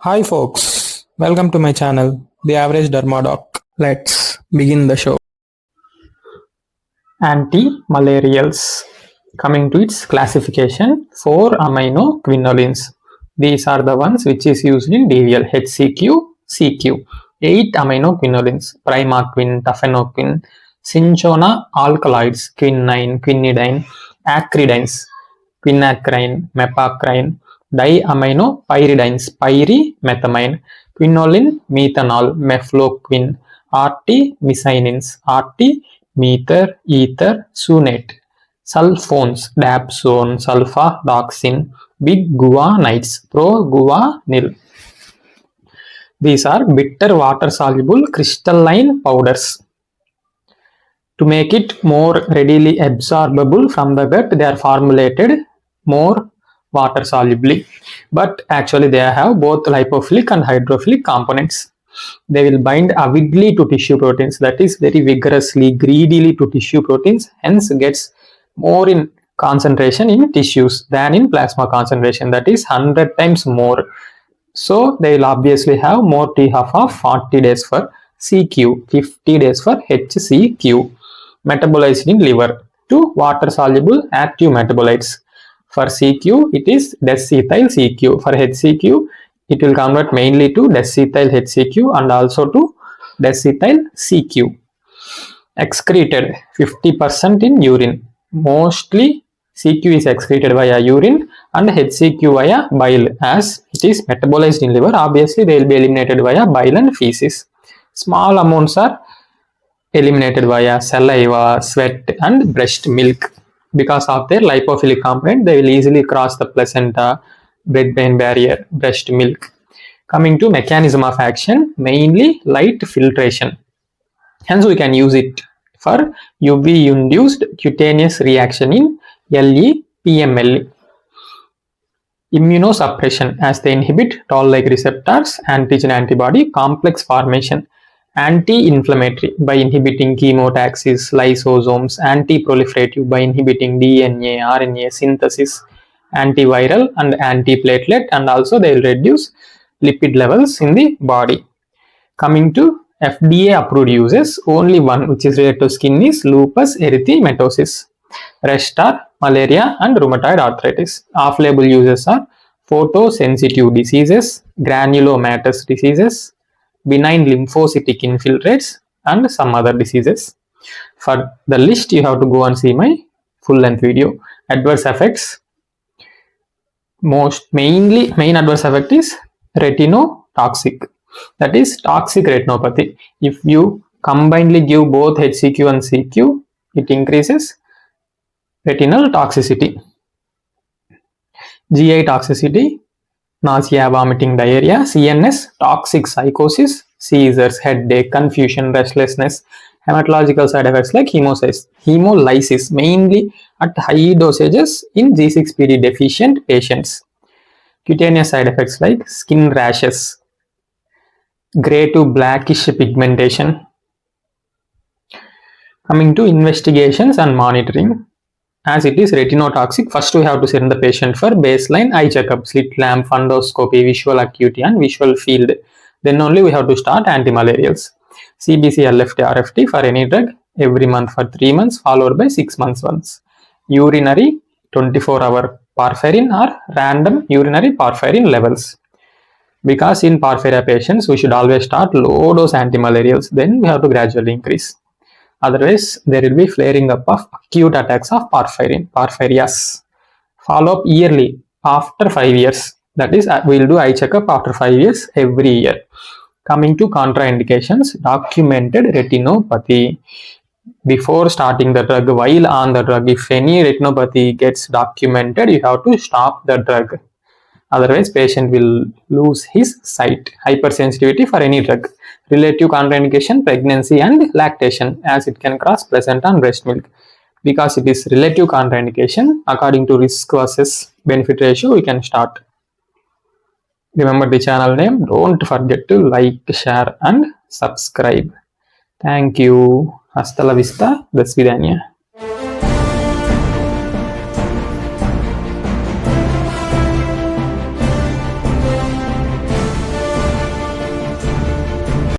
Hi folks, welcome to my channel, The Average Dermadoc. Let's begin the show. Antimalarials. Coming to its classification, 4 aminoquinolines. These are the ones which is used in DVL, HCQ, CQ. 8 aminoquinolines, primaquine, tafenoquine, cinchona alkaloids, quinine, quinidine, acridines, quinacrine, mepacrine, diaminopyridines, pyrimethamine, quinoline, methanol, mefloquine, artemisinin, artemether, ether, sunate, sulfones, dapsone, sulfadoxine, biguanides, proguanil. These are bitter water-soluble crystalline powders. To make it more readily absorbable from the gut, they are formulated more water solubly, but actually they have both lipophilic and hydrophilic components. They will bind avidly to tissue proteins, that is very vigorously, greedily to tissue proteins, hence gets more in concentration in tissues than in plasma concentration, that is 100 times more. So they will obviously have more T-half of 40 days for CQ, 50 days for HCQ, metabolized in liver to water-soluble active metabolites. For CQ, it is desethyl CQ. For HCQ, it will convert mainly to desethyl HCQ and also to desethyl CQ. Excreted 50% in urine. Mostly CQ is excreted via urine and HCQ via bile. As it is metabolized in liver, obviously they will be eliminated via bile and feces. Small amounts are eliminated via saliva, sweat and breast milk. Because of their lipophilic component, they will easily cross the placenta, blood-brain barrier, breast milk. Coming to mechanism of action, mainly light filtration. Hence, we can use it for UV-induced cutaneous reaction in LE, PMLE. Immunosuppression, as they inhibit toll-like receptors, antigen-antibody complex formation. Anti-inflammatory by inhibiting chemotaxis, lysosomes, anti-proliferative by inhibiting DNA, RNA synthesis, antiviral and antiplatelet, and also they will reduce lipid levels in the body. Coming to FDA approved uses, only one which is related to skin is lupus erythematosus. Rest are malaria and rheumatoid arthritis. Off-label uses are photosensitive diseases, granulomatous diseases, benign lymphocytic infiltrates and some other diseases. For the list, you have to go and see my full-length video. Adverse effects. Main adverse effect is retinotoxic. That is toxic retinopathy. If you combinedly give both HCQ and CQ, it increases retinal toxicity. GI toxicity, nausea, vomiting, diarrhea. CNS, toxic psychosis, seizures, headache, confusion, restlessness. Hematological side effects like hemolysis, mainly at high dosages in G6PD deficient patients. Cutaneous side effects like skin rashes, grey to blackish pigmentation. Coming to investigations and monitoring. As it is retinotoxic, first we have to send the patient for baseline eye checkup, slit lamp, fundoscopy, visual acuity and visual field. Then only we have to start antimalarials. CBC, LFT, RFT for any drug every month for 3 months followed by 6 months once. Urinary 24-hour porphyrin or random urinary porphyrin levels. Because in porphyria patients, we should always start low dose antimalarials, then we have to gradually increase. Otherwise, there will be flaring up of acute attacks of porphyrias. Follow up yearly after 5 years. That is, we will do eye checkup after 5 years every year. Coming to contraindications, documented retinopathy. Before starting the drug, while on the drug, if any retinopathy gets documented, you have to stop the drug. Otherwise, patient will lose his sight. Hypersensitivity for any drug. Relative contraindication, pregnancy and lactation, as it can cross placenta and breast milk. Because it is relative contraindication, according to risk versus benefit ratio, we can start. Remember the channel name. Don't forget to like, share and subscribe. Thank you. Hasta la vista. До свидания.